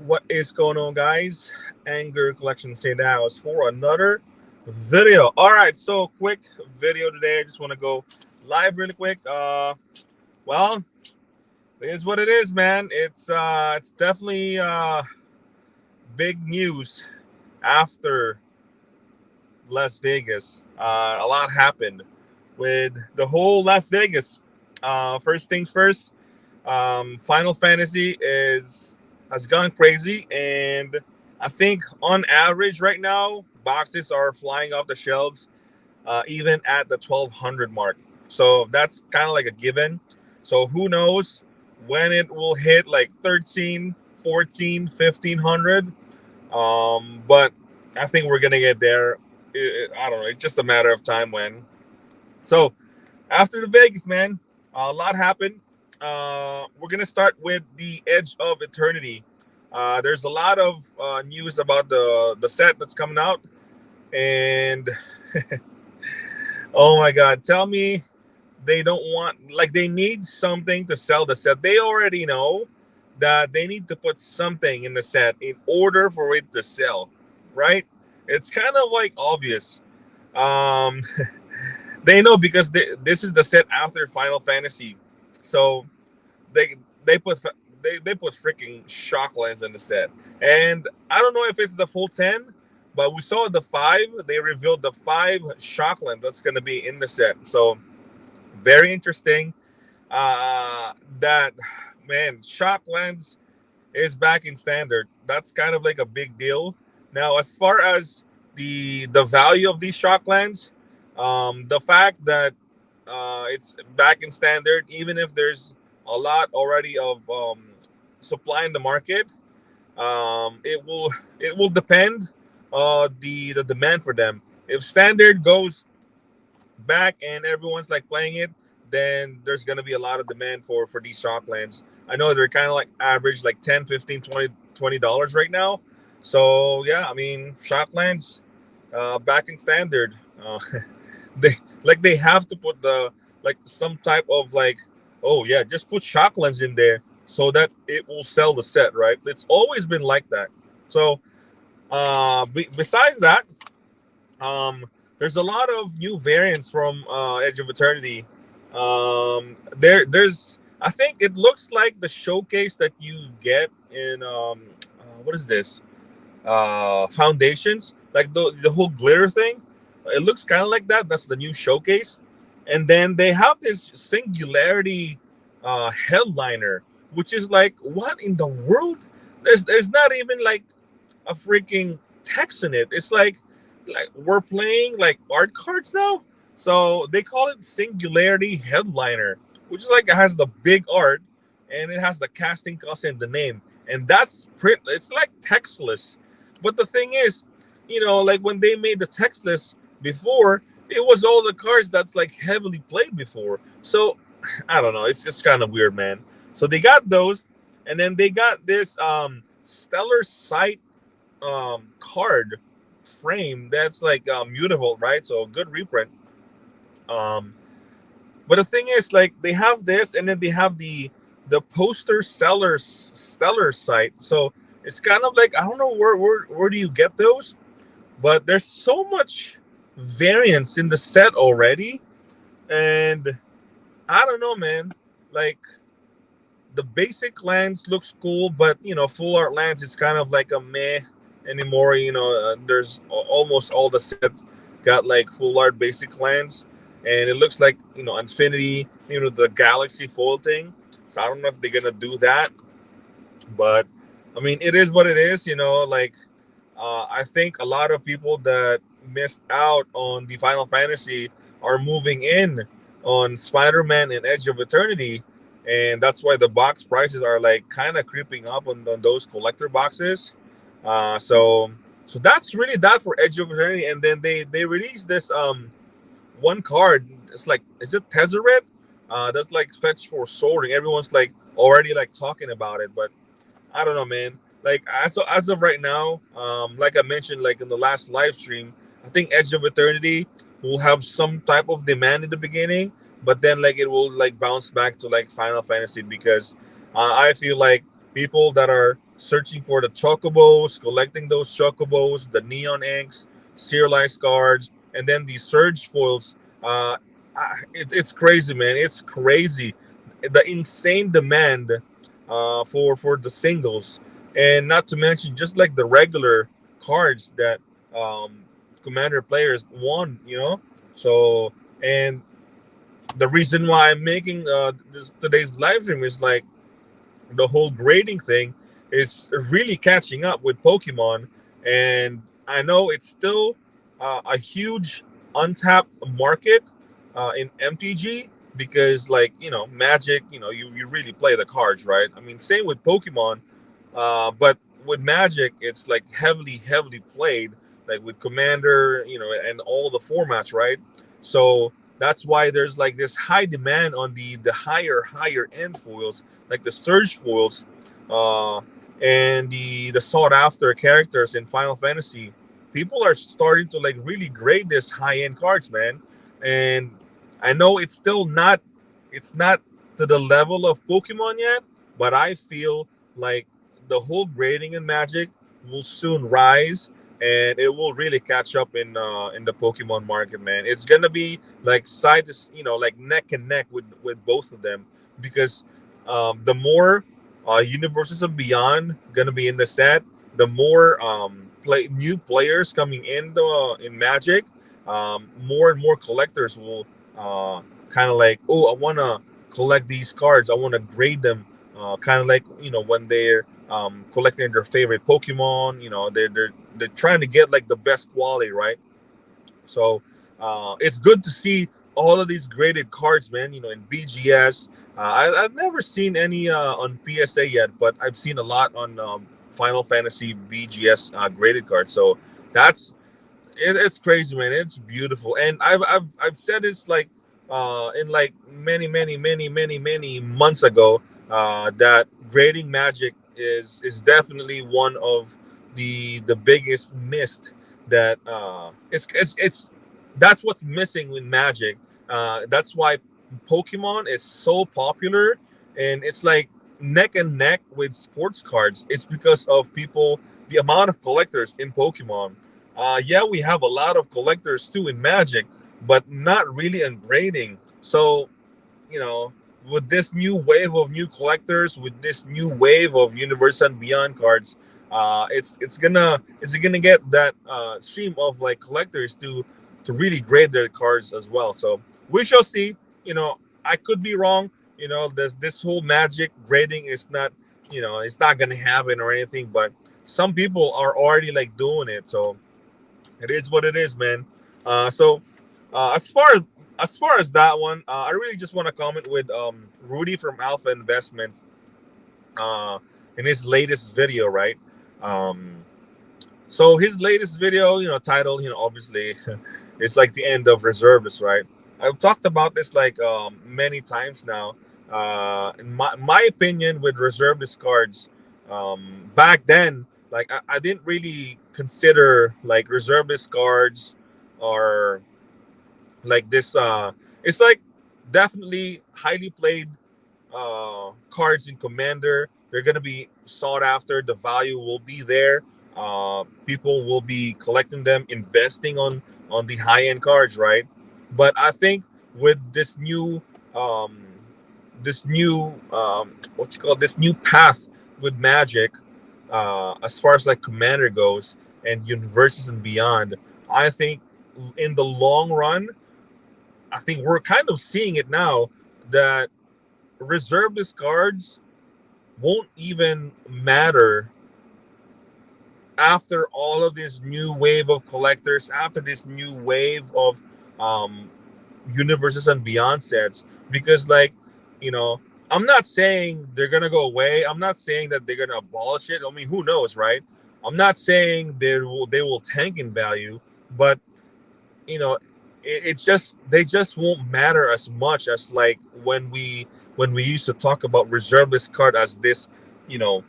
What is going on, guys? Anger Collection St. House for another video. All right, so quick video today. I just want to go live really quick. Well, it is what it is, man. It's definitely big news after Las Vegas. A lot happened with the whole Las Vegas. First things first. Final Fantasy is has gone crazy, and I think on average right now, boxes are flying off the shelves, even at the 1200 mark. So that's kind of like a given. So who knows when it will hit like 13, 14, 1500. But I think we're gonna get there. I don't know. It's just a matter of time when. So after the Vegas, man, a lot happened. We're gonna start with the Edge of Eternity. There's a lot of news about the set that's coming out, and oh my God, tell me they don't want, like, they need something to sell the set. They already know that they need to put something in the set in order for it to sell, right? It's kind of like obvious. Um, they know because this is the set after Final Fantasy, so they put they put freaking shock lens in the set, and I don't know if it's the full 10, but we saw the five. They revealed the five shock lens that's going to be in the set, so very interesting. That man, shock lens is back in standard. That's kind of like a big deal. Now, as far as the value of these shock lens, the fact that it's back in standard, even if there's a lot already of supply in the market, it will depend the demand for them. If standard goes back and everyone's like playing it, then there's gonna be a lot of demand for these shock lands. I know they're kind of like average like 10, 15, 20 dollars right now. So yeah, I mean shock lands back in standard. They they have to put the like some type of like, oh yeah, just put shock lens in there so that it will sell the set, right? It's always been like that. So besides that, there's a lot of new variants from Edge of Eternity. There's I think it looks like the showcase that you get in what is this? Foundations, like the whole glitter thing. It looks kind of like that. That's the new showcase, and then they have this singularity headliner, which is like, what in the world? There's not even like a freaking text in it. It's like we're playing like art cards now. So they call it Singularity Headliner, which is like it has the big art and it has the casting cost and the name. And that's print. It's like textless. But the thing is, like when they made the textless before, it was all the cards that's like heavily played before. So I don't know. It's just kind of weird, man. So they got those, and then they got this Stellar Sight card frame that's like mutable, right? So good reprint. Um, but the thing is, like they have this, and then they have the poster sellers stellar site. So it's kind of like I don't know where do you get those, but there's so much variance in the set already, and I don't know, man. Like the basic lands looks cool, but full art lands is kind of like a meh anymore. There's almost all the sets got like full art basic lands, and it looks like Infinity, the Galaxy Foil thing. So I don't know if they're gonna do that, but I mean, it is what it is. Like I think a lot of people that missed out on the Final Fantasy are moving in on Spider-Man and Edge of Eternity, and that's why the box prices are like kind of creeping up on those collector boxes. So that's really that for Edge of Eternity, and then they released this one card. It's like, is it Tezzeret? That's like fetch for sorting. Everyone's like already like talking about it, but I don't know, man. Like as of right now, like I mentioned, like in the last live stream, I think Edge of Eternity will have some type of demand in the beginning, but then like it will like bounce back to like Final Fantasy because I feel like people that are searching for the chocobos, collecting those chocobos, the neon inks, serialized cards, and then the surge foils. It's crazy, man. It's crazy. The insane demand for the singles, and not to mention just like the regular cards that um, commander players want. So and the reason why I'm making this today's live stream is like the whole grading thing is really catching up with Pokemon, and I know it's still a huge untapped market in MTG because, like, Magic, you really play the cards, right? I mean, same with Pokemon, but with Magic, it's like heavily played, like with Commander, and all the formats, right? So that's why there's like this high demand on the higher end foils, like the Surge foils, uh, and the sought after characters in Final Fantasy. People are starting to like really grade this high end cards, man. And I know it's not to the level of Pokemon yet, but I feel like the whole grading in Magic will soon rise, and it will really catch up in the Pokemon market, man. It's gonna be like side to like neck and neck with both of them, because the more universes and beyond gonna be in the set, the more new players coming in Magic, more and more collectors will kind of like, oh, I want to collect these cards, I want to grade them, kind of like when they're collecting their favorite Pokemon. They're trying to get like the best quality, right? So it's good to see all of these graded cards, man. In BGS, I've never seen any on PSA yet, but I've seen a lot on Final Fantasy BGS graded cards. So that's it's crazy, man. It's beautiful, and I've said this like in like many months ago, that grading Magic is definitely one of the biggest missed, that it's that's what's missing in Magic. That's why Pokemon is so popular, and it's like neck and neck with sports cards. It's because of people, the amount of collectors in Pokemon. Yeah, we have a lot of collectors too in Magic, but not really in grading. So, you know, with this new wave of new collectors, with this new wave of Universe and Beyond cards, it's gonna get that stream of like collectors to really grade their cards as well. So we shall see. I could be wrong. This whole Magic grading is not, it's not gonna happen or anything, but some people are already like doing it. So it is what it is, man. So as far as that one, I really just want to comment with Rudy from Alpha Investments uh, in his latest video, right? Um, so his latest video, titled, obviously, it's like the end of reservists, right? I've talked about this like many times now. In my opinion, with reservist cards, back then, like I didn't really consider like reservist cards or like this. It's like definitely highly played cards in Commander. They're gonna be sought after. The value will be there. People will be collecting them, investing on the high end cards, right? But I think with um, this new what's it called, this new path with Magic, as far as like Commander goes and universes and beyond, I think in the long run, I think we're kind of seeing it now that reservist cards won't even matter after all of this new wave of collectors, after this new wave of um, universes and beyond sets, because like, you know, I'm not saying they're gonna go away. I'm not saying that they're gonna abolish it. I mean, who knows, right? I'm not saying they will tank in value, but it's just they just won't matter as much as like when we used to talk about reservist card as this, you know,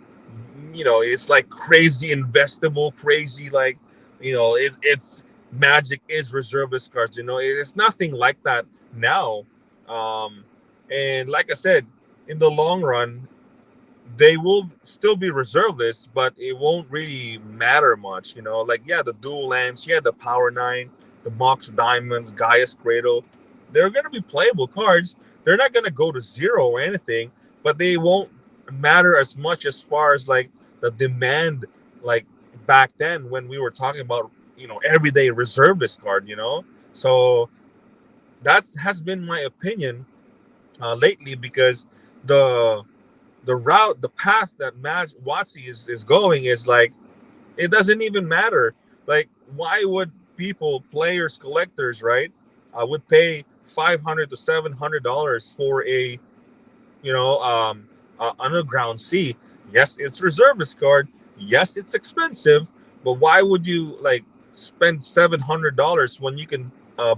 it's like crazy investable, crazy like, it's Magic is reservist cards. It's nothing like that now. Um, and like I said, in the long run, they will still be reserve lists, but it won't really matter much. Like, yeah, the dual lands, yeah, the Power Nine, the Mox Diamonds, Gaia's Cradle, they're gonna be playable cards. They're not gonna go to zero or anything, but they won't matter as much as far as like the demand, like back then when we were talking about everyday reserve list card. So that has been my opinion lately, because the the path that Watsy is going is like, it doesn't even matter. Like, why would people, players, collectors, right, would pay $500 to $700 for a underground sea? Yes, it's reservist card. Yes, it's expensive, but why would you like spend $700 when you can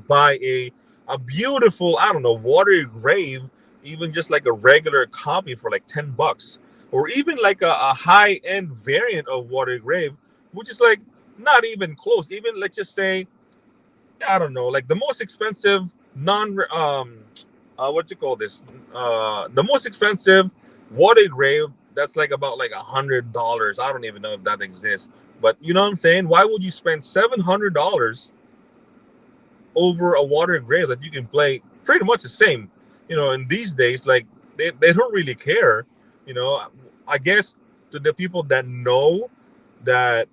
buy a beautiful, I don't know, water grave, even just like a regular copy for like $10, or even like a high end variant of water grave, which is like not even close. Even, let's just say, I don't know, like the most expensive non what you call this, the most expensive water grave, that's like about like $100. I don't even know if that exists, but you know what I'm saying. Why would you spend $700 over a water grave that you can play pretty much the same? In these days, like, they don't really care. you know I guess to the people that know that,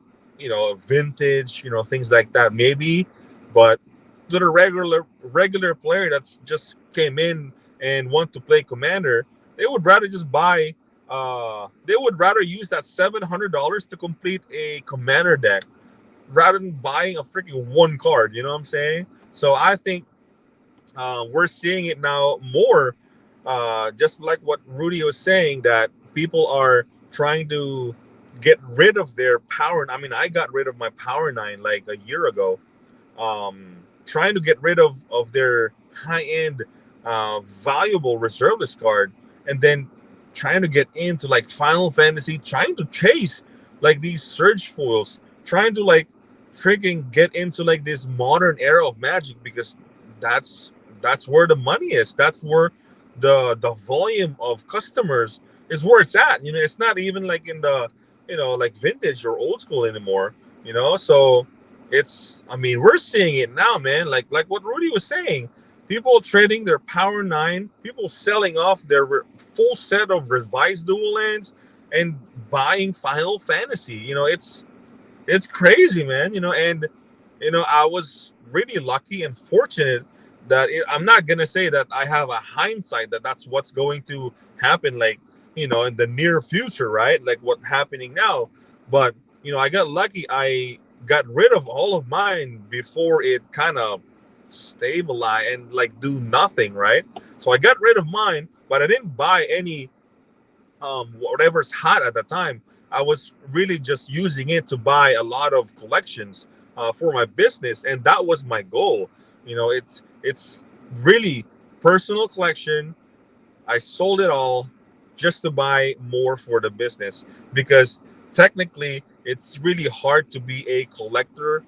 vintage, things like that, maybe. But to the regular player that's just came in and want to play Commander, they would rather just buy they would rather use that $700 to complete a Commander deck rather than buying a freaking one card. You know what I'm saying? So I think we're seeing it now more, just like what Rudy was saying, that people are trying to get rid of their power. I mean, I got rid of my Power Nine like a year ago, trying to get rid of their high end, valuable reservist card, and then trying to get into like Final Fantasy, trying to chase like these surge foils, trying to like freaking get into like this modern era of Magic, because that's that's where the money is. That's where the volume of customers is where it's at. It's not even like in the like vintage or old school anymore. So it's, I mean, we're seeing it now, man. Like what Rudy was saying, people trading their Power Nine, people selling off their full set of revised dual lands and buying Final Fantasy. It's crazy, man. And I was really lucky and fortunate that I'm not gonna say that I have a hindsight that that's what's going to happen, like, in the near future, right? Like what's happening now. But I got lucky. I got rid of all of mine before it kind of stabilize and like do nothing, right? So I got rid of mine, but I didn't buy any whatever's hot at the time. I was really just using it to buy a lot of collections for my business, and that was my goal. It's really personal collection. I sold it all just to buy more for the business, because technically it's really hard to be a collector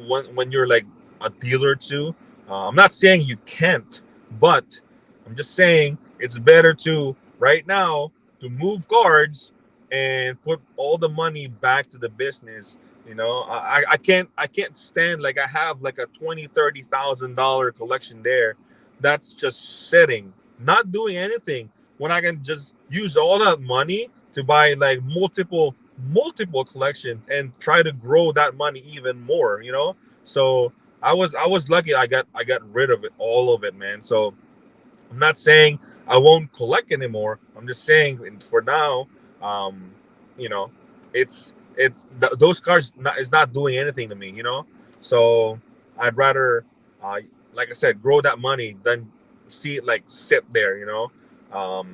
when you're like a dealer too. I'm not saying you can't, but I'm just saying it's better to right now to move cards and put all the money back to the business. I can't stand, like, I have like a 20 30 thousand dollar collection there that's just sitting, not doing anything, when I can just use all that money to buy like multiple collections and try to grow that money even more. So I was lucky. I got rid of it, all of it, man. So I'm not saying I won't collect anymore. I'm just saying for now, um, you know, those cards is not doing anything to me. So I'd rather, like I said, grow that money than see it like sit there.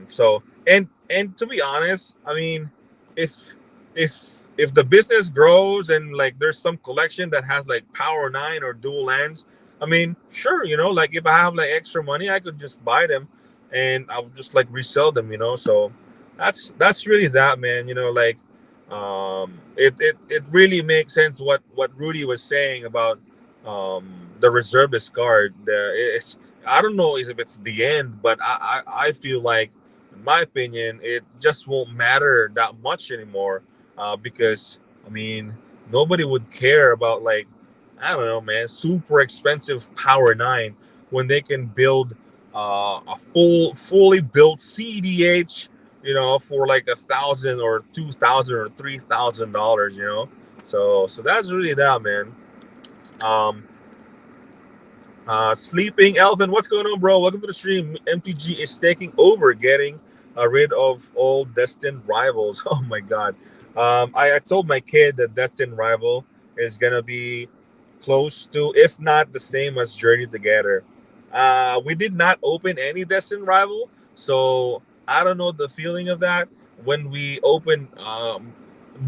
So and to be honest, I mean, if if the business grows and like there's some collection that has like Power Nine or dual lands, I mean, sure, like if I have like extra money, I could just buy them and I'll just like resell them. So that's really that, man. Like, it really makes sense what Rudy was saying about the reservist card. It's, I don't know if it's the end, but I feel like in my opinion, it just won't matter that much anymore. Because I mean, nobody would care about like I don't know, man, super expensive Power Nine when they can build a fully built CDH, for like 1,000 or 2,000 or $3,000, So that's really that, man. Um, Sleeping Elvin, what's going on, bro? Welcome to the stream. MTG is taking over, getting rid of all destined rivals. Oh my god. I told my kid that destined rival is gonna be close to, if not the same as Journey Together. We did not open any destined rival, so I don't know the feeling of that. When we opened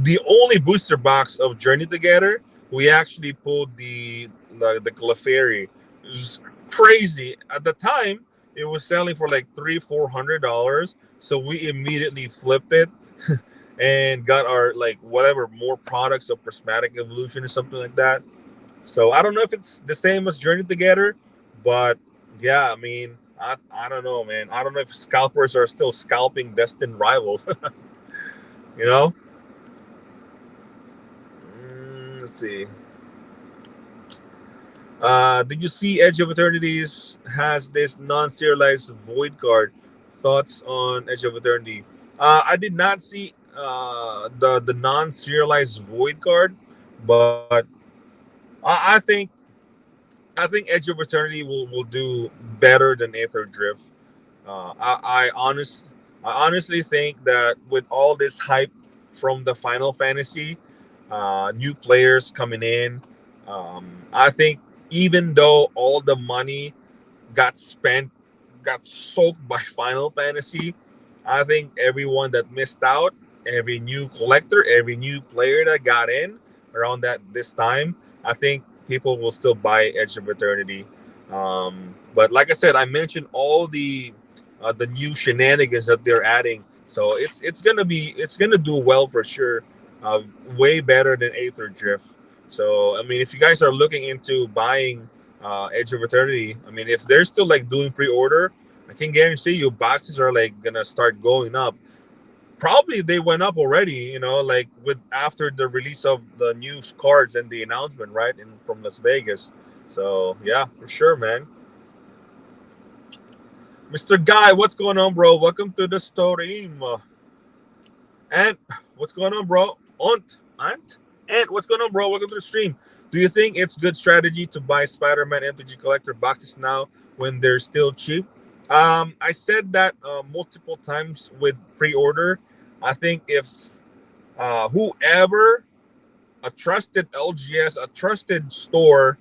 the only booster box of Journey Together, we actually pulled the Clefairy. It was crazy at the time. It was selling for like $300-400, so we immediately flipped it and got our like whatever more products of Prismatic Evolution or something like that. So I don't know if it's the same as Journey Together, but yeah, I mean, I don't know, man. I don't know if scalpers are still scalping destined rivals. you know. Let's see. Did you see Edge of Eternities has this non-serialized void card? Thoughts on Edge of Eternity? I did not see the non-serialized void card, but I think Edge of Eternity will do better than Aether Drift. Uh, I, I honest I honestly think that with all this hype from the Final Fantasy, new players coming in, I think even though all the money got spent, got soaked by Final Fantasy, I think everyone that missed out, every new collector, every new player that got in around that this time, I think people will still buy Edge of Eternity. But like I said, I mentioned all the new shenanigans that they're adding, so it's gonna do well for sure. Uh, Way better than Aether Drift. So I mean, if you guys are looking into buying Edge of Eternity, I mean, if they're still like doing pre-order, I can guarantee you boxes are like gonna start going up. Probably they went up already, like with after the release of the new cards and the announcement, right, in from Las Vegas. So yeah, for sure, man. Mr. Guy, what's going on, bro? Welcome to the stream. And what's going on, bro? And what's going on, bro? Welcome to the stream. Do you think it's good strategy to buy Spider-Man MTG collector boxes now when they're still cheap? I said that multiple times with pre-order. I think if whoever a trusted LGS, a trusted store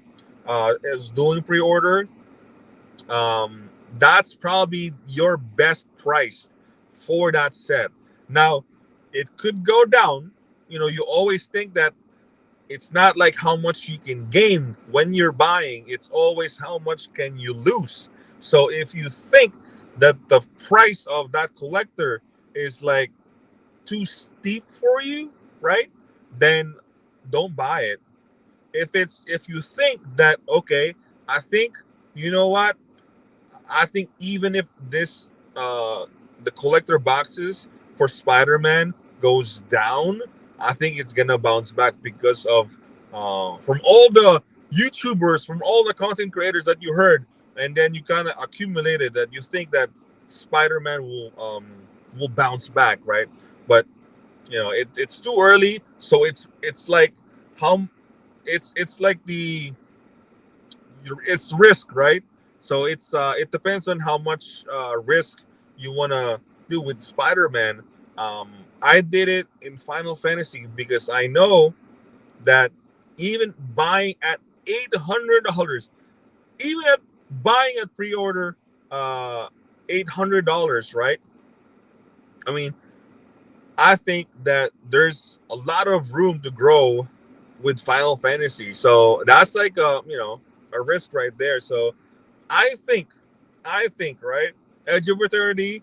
is doing pre-order, that's probably your best price for that set. Now, it could go down. You always think that it's not like how much you can gain when you're buying, it's always how much can you lose. So if you think that the price of that collector is like too steep for you, right? Then don't buy it. If you think that, okay, I think, you know what, I think even if this the collector boxes for Spider-Man goes down, I think it's gonna bounce back because of from all the YouTubers, from all the content creators that you heard, and then you kind of accumulated that you think that Spider-Man will bounce back, right? But it's too early, so it's like how it's like it's risk, right? So it depends on how much risk you want to do with Spider-Man. I did it in Final Fantasy because I know that even buying at $800, even at buying at pre-order $800, right? I mean, I think that there's a lot of room to grow with Final Fantasy. So that's like a risk right there. So I think, right, Edge of Eternity,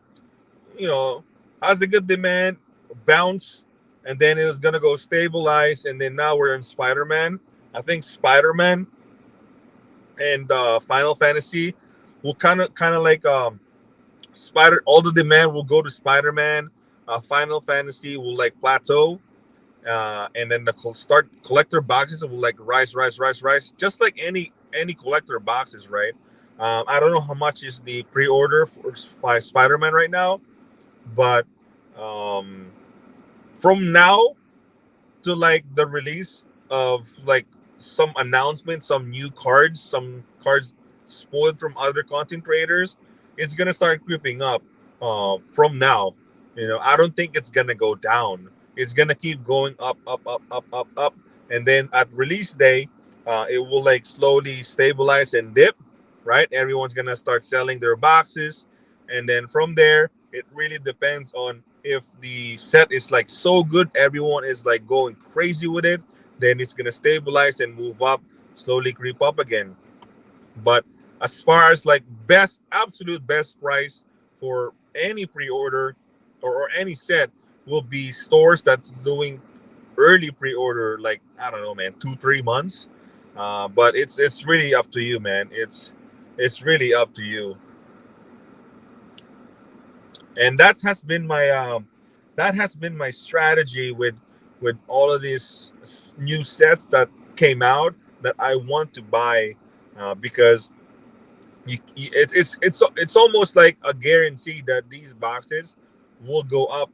you know, has a good demand, bounce, and then it was gonna go stabilize, and then now we're in Spider-Man. I think Spider-Man and Final Fantasy will kind of like all the demand will go to Spider-Man. Final Fantasy will like plateau, and then the start collector boxes will like rise, just like any collector boxes, right? I don't know how much is the pre-order for Spider-Man right now, but um, from now to like the release of like some announcements, some new cards, some cards spoiled from other content creators, it's gonna start creeping up. From now, I don't think it's gonna go down. It's gonna keep going up, and then at release day, it will like slowly stabilize and dip. Right, everyone's gonna start selling their boxes, and then from there, it really depends on if the set is like so good, everyone is like going crazy with it, then it's gonna stabilize and move up, slowly creep up again. But as far as like absolute best price for any pre-order or any set will be stores that's doing early pre-order, like I don't know, man, 2 3 months. But it's really up to you, man. It's really up to you. And that has been my strategy with all of these new sets that came out that I want to buy, because it's almost like a guarantee that these boxes will go up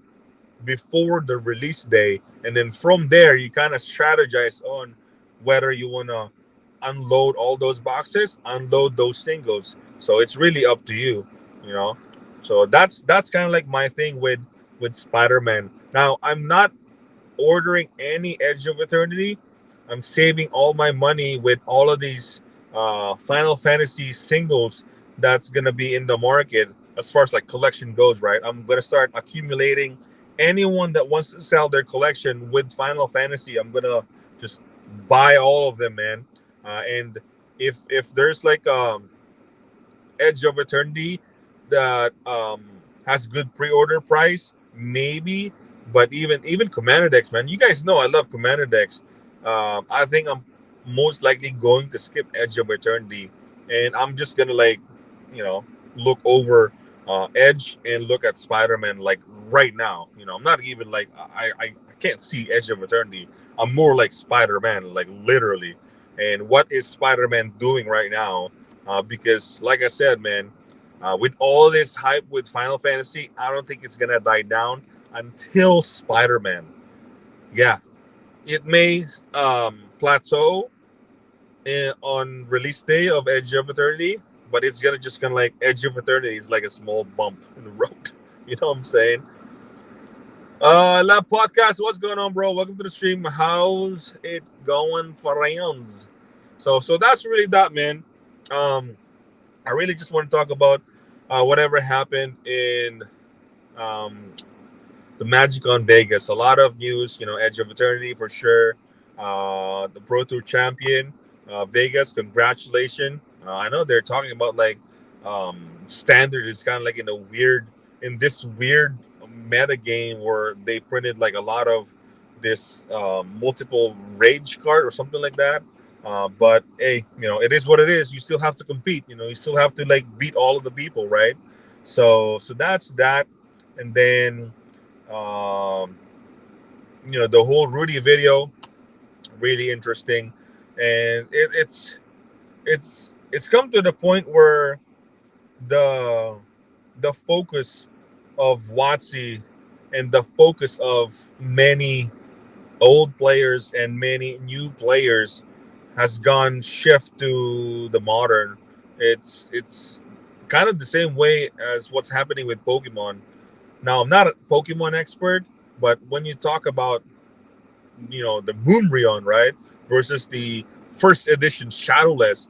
before the release day, and then from there you kind of strategize on whether you want to unload all those boxes, unload those singles. So it's really up to you, you know. So that's kind of like my thing with Spider-Man. Now I'm not ordering any Edge of Eternity. I'm saving all my money with all of these Final Fantasy singles that's gonna be in the market as far as like collection goes. Right, I'm gonna start accumulating anyone that wants to sell their collection with Final Fantasy. I'm gonna just buy all of them, man. And if there's like Edge of Eternity that has good pre-order price, maybe. But even Commander decks, man, you guys know I love Commander decks. I think I'm most likely going to skip Edge of Eternity, and I'm just gonna like, you know, look over Edge and look at Spider-Man like right now. I'm not even like I can't see Edge of Eternity. I'm more like Spider-Man, like literally. And what is Spider-Man doing right now? Because, like I said, man, with all this hype with Final Fantasy, I don't think it's gonna die down until Spider-Man. Yeah, it may plateau on release day of Edge of Eternity, but it's gonna just kind of like Edge of Eternity is like a small bump in the road. You know what I'm saying? Lab Podcast, what's going on, bro? Welcome to the stream. How's it going, friends? So that's really that, man. I really just want to talk about whatever happened in um, the Magic on Vegas. A lot of news, Edge of Eternity for sure. The Pro Tour champion, Vegas. Congratulations. I know they're talking about like standard is kind of like in this weird meta game where they printed like a lot of this multiple rage card or something like that. But hey, it is what it is. You still have to compete. You still have to like beat all of the people, right? So that's that. And then the whole Rudy video, really interesting, and it's come to the point where the the focus of WotC and the focus of many old players and many new players has gone shift to the modern. It's kind of the same way as what's happening with Pokemon. Now I'm not a Pokemon expert, but when you talk about the Moonbryon, right, versus the first edition Shadowless,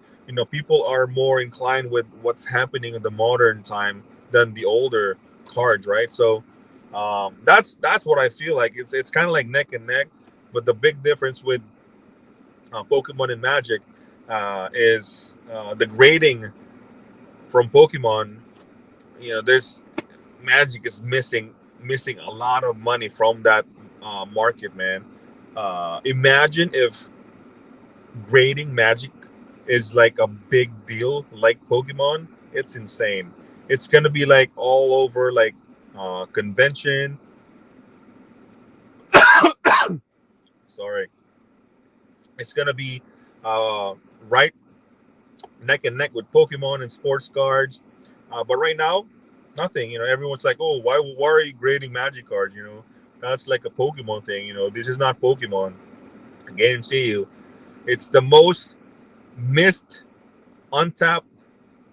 people are more inclined with what's happening in the modern time than the older cards, right? So that's what I feel like. It's kind of like neck and neck, but the big difference with Pokemon and Magic is the grading from Pokemon. There's Magic is missing a lot of money from that market, man. Imagine if grading Magic is like a big deal like Pokemon. It's insane. It's gonna be like all over, like convention. Sorry, it's gonna be uh, right neck and neck with Pokemon and sports cards. But right now, nothing. Everyone's like, "Oh, why are you grading Magic cards?" That's like a Pokemon thing. This is not Pokemon. I guarantee you, it's the most missed, untapped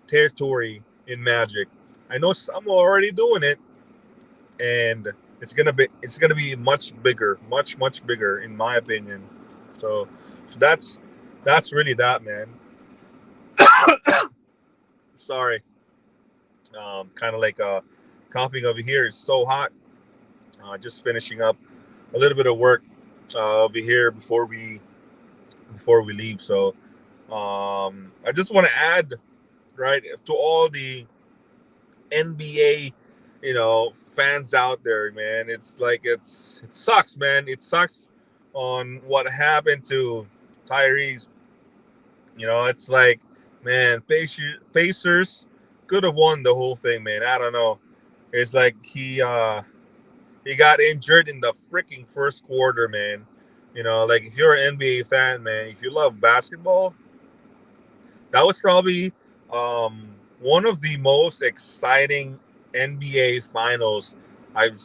territory in Magic. I know some are already doing it, and it's gonna be much bigger, much bigger, in my opinion. So that's really that, man. Sorry, kind of like coughing over here. It's so hot. Just finishing up a little bit of work over here before we leave. So I just want to add, right, to all the NBA, fans out there, man. It's like it sucks, man. It sucks on what happened to Tyrese. It's like, man, Pacers could have won the whole thing, man. I don't know. It's like he got injured in the freaking first quarter, man. Like, if you're an NBA fan, man, if you love basketball, that was probably one of the most exciting NBA finals I've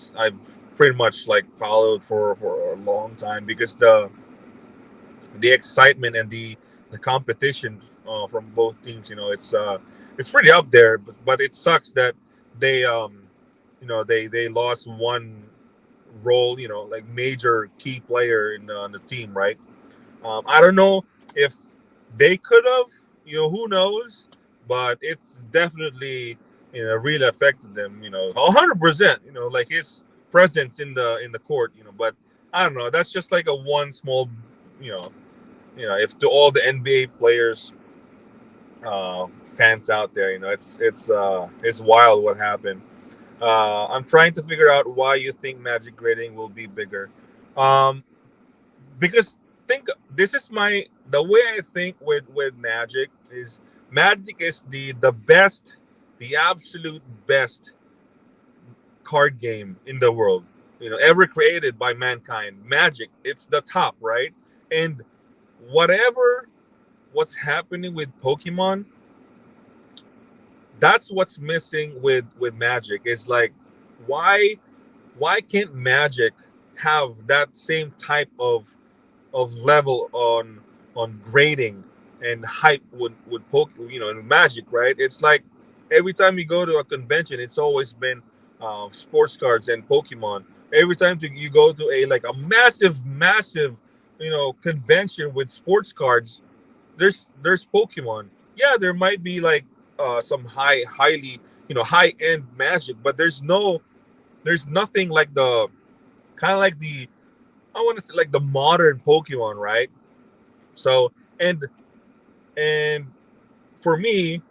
pretty much like followed for a long time, because the excitement and the competition from both teams, it's pretty up there. But it sucks that they they lost one role, like major key player on the team, right? I don't know if they could have, who knows, but it's definitely, really affected them, 100%, like his presence in the court, but I don't know. That's just like a one small, you know, if to all the NBA players, fans out there, it's wild what happened. I'm trying to figure out why you think Magic grading will be bigger. Um, because think this is the way I think with Magic is the best, the absolute best card game in the world, ever created by mankind. Magic, it's the top, right? And what's happening with Pokemon, that's what's missing with Magic. Is like, why can't Magic have that same type of level on grading and hype with in Magic, right? It's like every time you go to a convention, it's always been sports cards and Pokemon. Every time you go to a massive convention with sports cards, there's Pokemon. Yeah, there might be like some highly high end Magic, but there's nothing like the kind of like the I want to say like the modern Pokemon, right? So and for me,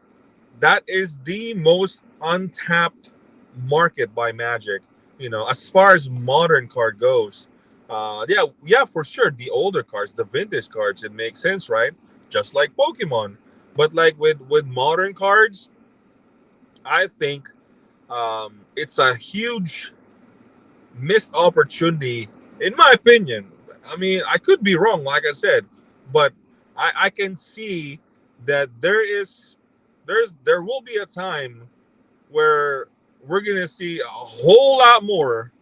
that is the most untapped market by Magic. As far as modern card goes, yeah, for sure. The older cards, the vintage cards, it makes sense, right? Just like Pokemon, but like with modern cards, I think it's a huge missed opportunity, in my opinion. I mean, I could be wrong, like I said, but I can see that there will be a time where we're gonna see a whole lot more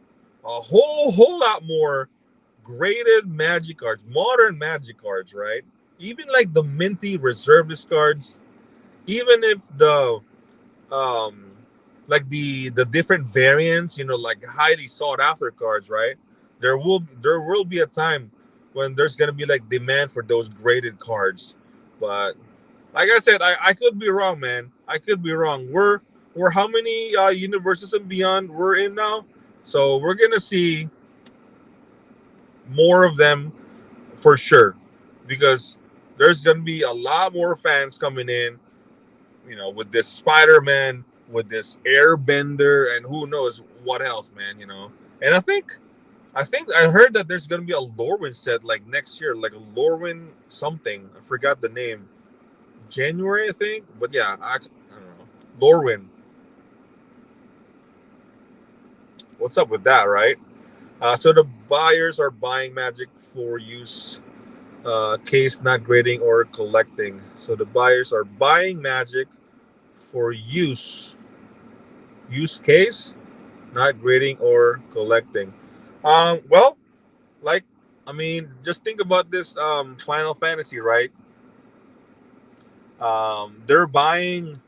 graded Magic cards, modern Magic cards, right? Even like the minty reservist cards, even if um the different variants, like highly sought after cards, right? There will be a time when there's gonna be like demand for those graded cards. But like I said, I could be wrong, man. I could be wrong. We're how many universes and beyond we're in now? So we're gonna see more of them for sure, because there's gonna be a lot more fans coming in, with this Spider-Man, with this Airbender, and who knows what else, man. And I think I heard that there's gonna be a Lorwyn set like next year, like a Lorwyn something. I forgot the name. January, I think. But yeah, I don't know. Lorwyn. what's up with that, right? So the buyers are buying Magic for use case, not grading or collecting. So the buyers are buying Magic for use case, not grading or collecting. Well, like, I mean, just think about this Final Fantasy, right? They're buying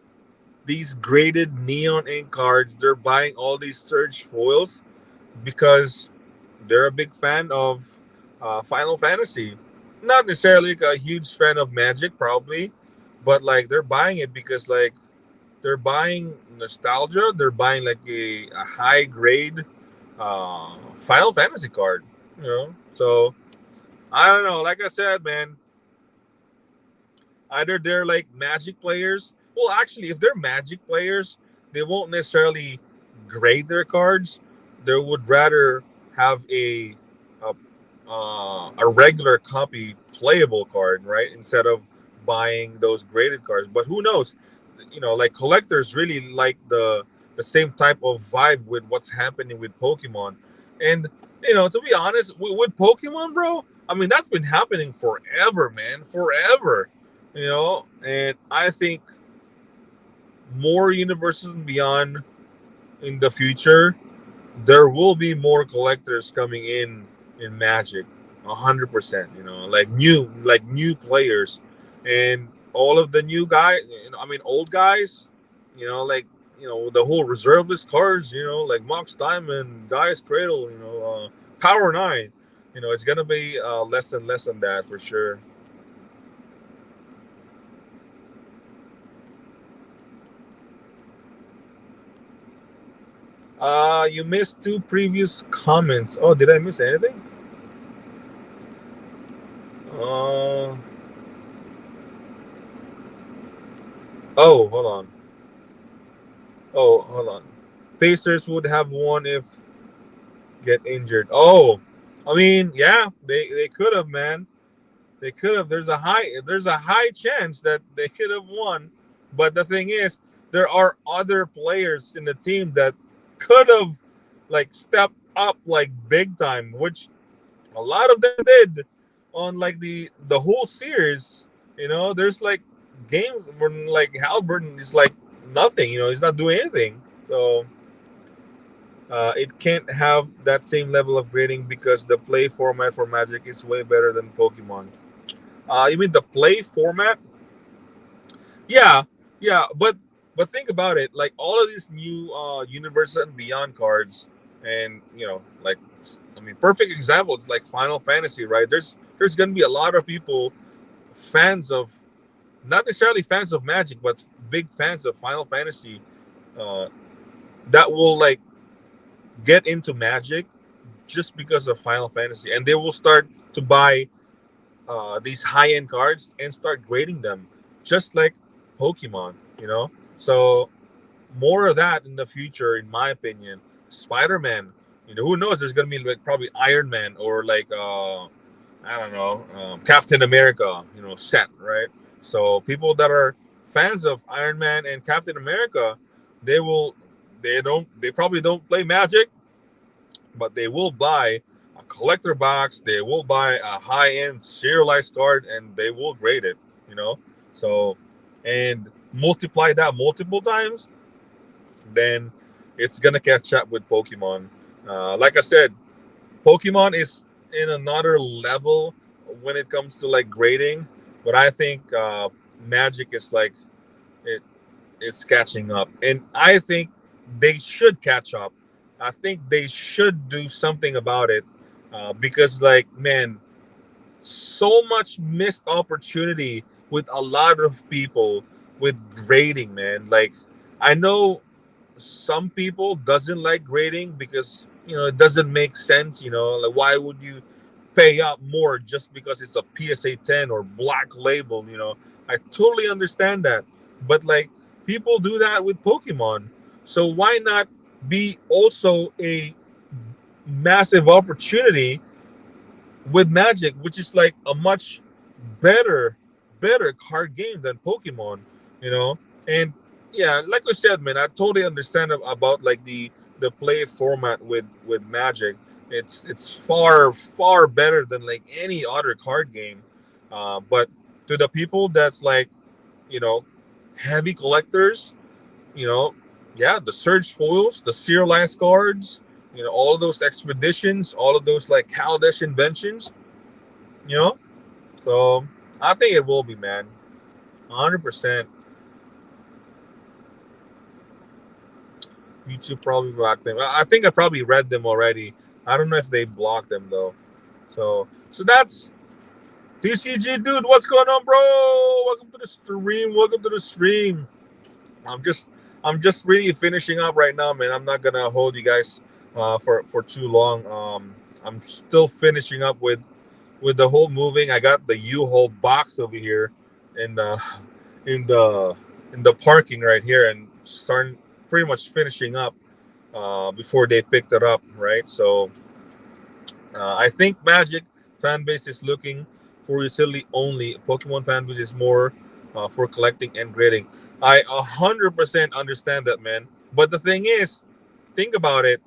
these graded neon ink cards. They're buying all these surge foils because they're a big fan of Final Fantasy. Not necessarily like a huge fan of Magic, probably, but like they're buying it because like they're buying nostalgia. They're buying like a high grade Final Fantasy card. You know, so I don't know. Like I said, man, either they're like Magic players. Well, actually, if they're Magic players, they won't necessarily grade their cards. They would rather have a a regular copy playable card, right? Instead of buying those graded cards. But who knows? You know, like collectors really like the same type of vibe with what's happening with Pokemon. And you know, to be honest, with Pokemon, bro, I mean that's been happening forever, man, forever. You know, and I think more universes and beyond in the future, there will be more collectors coming in Magic, 100%. You know, like new players, and all of the new guys. You know, I mean, old guys. You know, like the whole reserve list cards. You know, like Mox Diamond, Guy's Cradle. You know, Power Nine. You know, it's gonna be less and less than that for sure. You missed two previous comments. Oh, did I miss anything? Uh, oh, hold on. Oh, hold on. Pacers would have won if get injured. Oh, I mean, yeah, they could have, man. They could have. There's a high chance that they could have won, but the thing is, there are other players in the team that could have like stepped up like big time, which a lot of them did on like the whole series. You know, there's like games where like Halburton is like nothing. You know, he's not doing anything. So it can't have that same level of grading because the play format for Magic is way better than Pokemon. You mean the play format? Yeah, yeah, but think about it. Like all of these new Universe and Beyond cards, and like I mean, perfect example. It's like Final Fantasy, right? There's gonna be a lot of people fans of not necessarily fans of Magic, but big fans of Final Fantasy uh, that will like get into Magic just because of Final Fantasy, and they will start to buy these high end cards and start grading them, just like Pokemon. So more of that in the future, in my opinion. Spider Man, who knows? There's gonna be like probably Iron Man or like I don't know, Captain America, set right. So people that are fans of Iron Man and Captain America, they will, they probably don't play Magic, but they will buy a collector box. They will buy a high-end serialized card, and they will grade it. You know, so and multiply that multiple times, then it's gonna catch up with Pokemon. Like I said, Pokemon is in another level when it comes to like grading, but I think Magic is like it is catching up, and I think they should catch up. I think they should do something about it because, like, man, so much missed opportunity with a lot of people with grading, man. Like, I know some people doesn't like grading because it doesn't make sense. Like, why would you pay up more just because it's a PSA 10 or black label? I totally understand that, but like people do that with Pokemon, so why not be also a massive opportunity with Magic, which is like a much better better card game than Pokemon. you know and yeah, like I said, man, I totally understand about like the play format with Magic, it's far better than like any other card game. But to the people that's like, you know, heavy collectors, you know, yeah, the surge foils, the serialized cards, you know, all of those expeditions, all of those like Kaladesh inventions, you know. So I think it will be, man, 100%. YouTube probably blocked them. I think I probably read them already. I don't know if they blocked them though. So that's TCG, dude. What's going on, bro? Welcome to the stream. Welcome to the stream. I'm just I'm just really finishing up right now, man. I'm not gonna hold you guys for too long. I'm still finishing up with the whole moving. I got the U-Haul box over here in the in the in the parking right here, and starting pretty much finishing up before they picked it up, right? So I think Magic fan base is looking for utility only. Pokemon fan base is more for collecting and grading. I 100% understand that, man. But the thing is, think about it.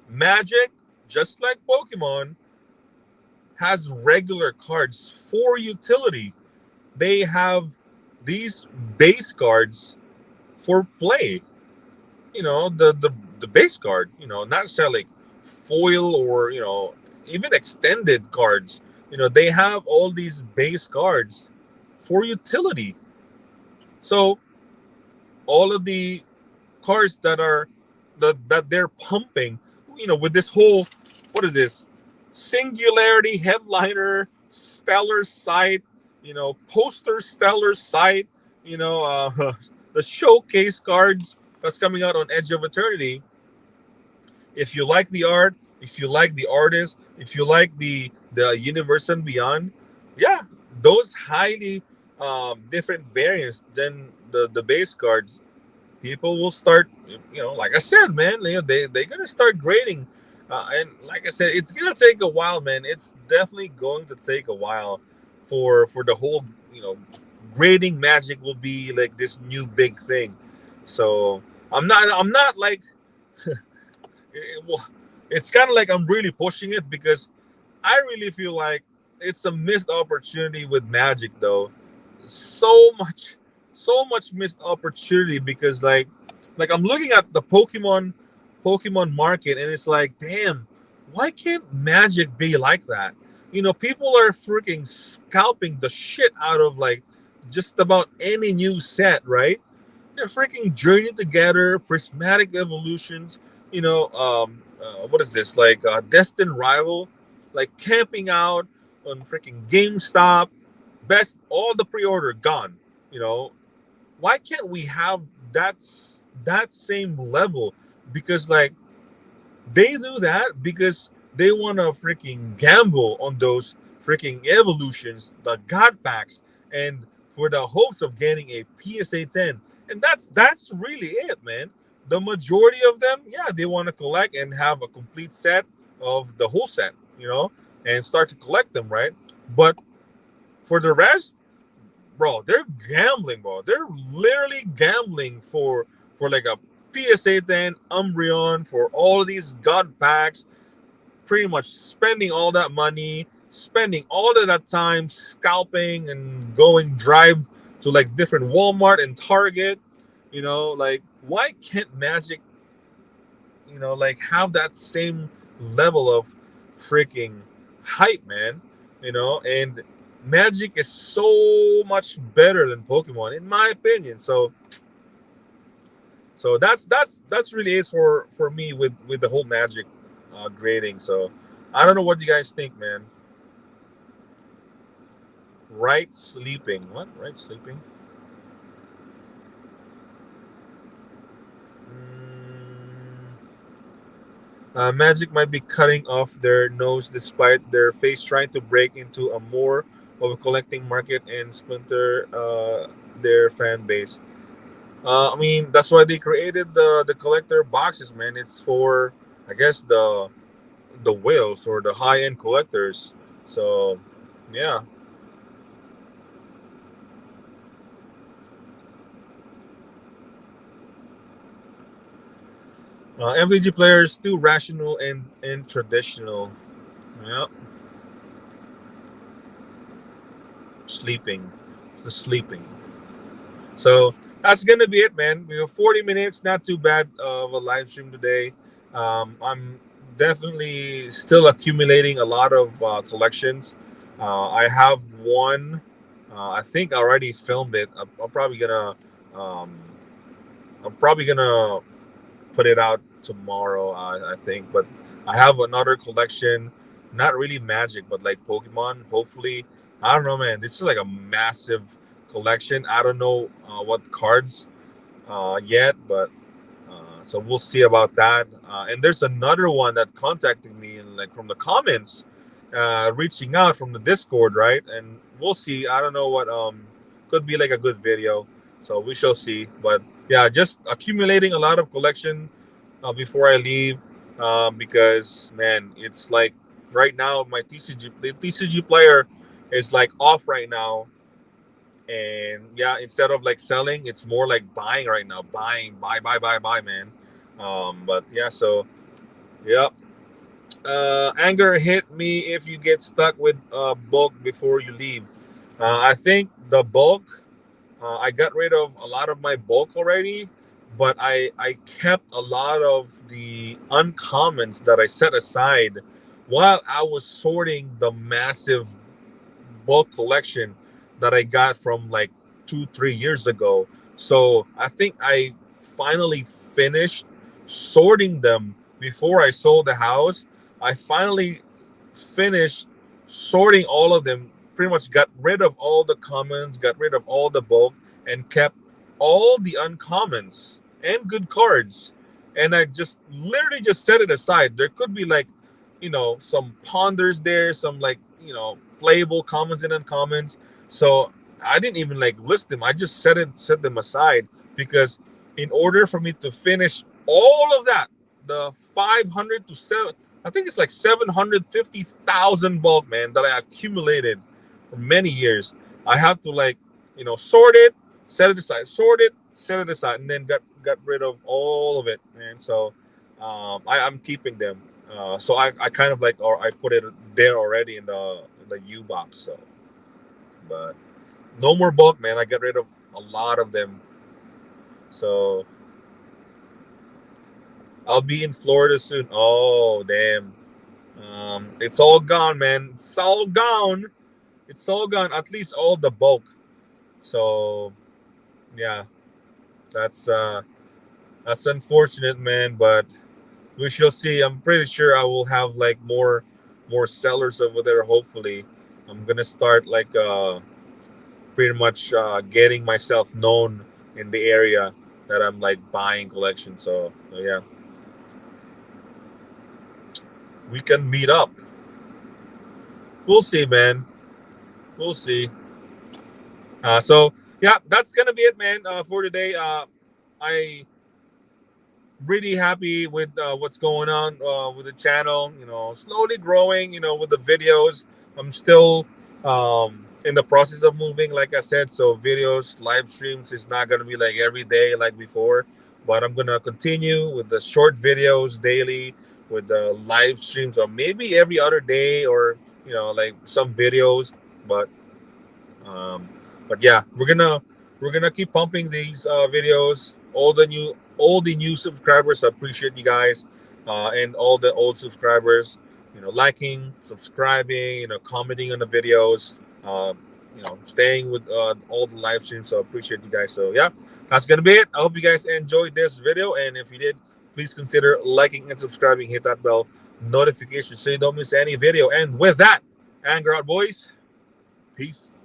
Magic, just like Pokemon, has regular cards for utility. They have these base cards for play. You know, the base card. You know, not necessarily like foil or even extended cards. You know, they have all these base cards for utility. So all of the cards that they're pumping, with this whole, what is this, singularity headliner stellar site, poster stellar site, the showcase cards that's coming out on Edge of Eternity. If you like the art, if you like the artist, if you like the universe and beyond, yeah, those highly different variants than the base cards, people will start, like I said, man, they're gonna start grading, and like I said, it's gonna take a while, man. It's definitely going to take a while for the whole, grading Magic will be like this new big thing. So I'm not like well, it's kind of like I'm really pushing it because I really feel like it's a missed opportunity with Magic, though. So much, so much missed opportunity because like I'm looking at the Pokemon market, and it's like, damn, why can't Magic be like that? People are freaking scalping the shit out of like just about any new set, right? They're freaking Journey Together, Prismatic Evolutions, what is this? Like Destined Rival, like camping out on freaking GameStop, best all the pre-order gone. You know, why can't we have that same level? Because like they do that because they want to freaking gamble on those freaking evolutions, the god packs, and for the hopes of getting a PSA 10. And that's really it, man. The majority of them, yeah, they want to collect and have a complete set of the whole set, and start to collect them, right? But for the rest, bro, they're gambling, bro. They're literally gambling for like a PSA 10 Umbreon, for all of these god packs, pretty much spending all that money, spending all of that time scalping and going drive to like different Walmart and Target. Like, why can't Magic, like have that same level of freaking hype, man? And Magic is so much better than Pokemon, in my opinion. So that's really it for me with the whole Magic grading. So I don't know what you guys think, man. Right sleeping. What? Right sleeping? Magic might be cutting off their nose despite their face trying to break into a more of a collecting market and splinter their fan base. I mean, that's why they created the collector boxes, man. It's for, I guess, the whales or the high end collectors. So, yeah. MTG players still rational and traditional. Yep, sleeping. It's the sleeping. So that's gonna be it, man. We have 40 minutes, not too bad of a live stream today. I'm definitely still accumulating a lot of collections. I have one. I think I already filmed it. I'm probably gonna. Um, I'm probably gonna put it out tomorrow. I think, but I have another collection. Not really Magic, but like Pokemon. Hopefully, I don't know, man. This is like a massive collection. I don't know what cards yet, but so we'll see about that. And there's another one that contacted me, like from the comments, reaching out from the Discord, right? And we'll see. I don't know what could be like a good video, so we shall see. But yeah, just accumulating a lot of collection before I leave, because man, it's like right now the TCG player is like off right now, and yeah, instead of like selling, it's more like buying right now, buy, man. But yeah, so yep. Anger hit me if you get stuck with bulk before you leave. I think the bulk, I got rid of a lot of my bulk already, but I kept a lot of the uncommons that I set aside while I was sorting the massive bulk collection that I got from like 2 3 years ago. So I think I finally finished sorting them before I sold the house. I finally finished sorting all of them. Pretty much got rid of all the commons, got rid of all the bulk, and kept all the uncommons and good cards. And I just literally just set it aside. There could be like, some ponders there, some like, playable commons and uncommons. So I didn't even like list them. I just set them aside because in order for me to finish all of that, the 500 to 7, I think it's like 750,000 bulk, man, that I accumulated for many years. I have to like, sort it, set it aside, sort it, set it aside, and then got rid of all of it, man. So I'm keeping them. So I kind of like, or I put it there already in the U box. So, but no more bulk, man. I got rid of a lot of them. So I'll be in Florida soon. Oh damn. It's all gone, man. It's all gone. It's all gone. At least all the bulk. So yeah, that's uh that's unfortunate, man. But we shall see. I'm pretty sure I will have like more sellers over there. Hopefully, I'm gonna start like pretty much getting myself known in the area that I'm like buying collections. So yeah, we can meet up. We'll see, man. We'll see. So yeah, that's gonna be it, man, for today. I really happy with what's going on with the channel. Slowly growing. With the videos. I'm still in the process of moving, like I said. So videos, live streams is not gonna be like every day like before, but I'm gonna continue with the short videos daily, with the live streams, or maybe every other day, or like some videos. But um, but yeah, we're gonna keep pumping these videos. All the new subscribers, I appreciate you guys, and all the old subscribers. Liking, subscribing, commenting on the videos. Staying with all the live streams. So I appreciate you guys. So yeah, that's gonna be it. I hope you guys enjoyed this video, and if you did, please consider liking and subscribing. Hit that bell notification so you don't miss any video. And with that, anger out, boys. Peace.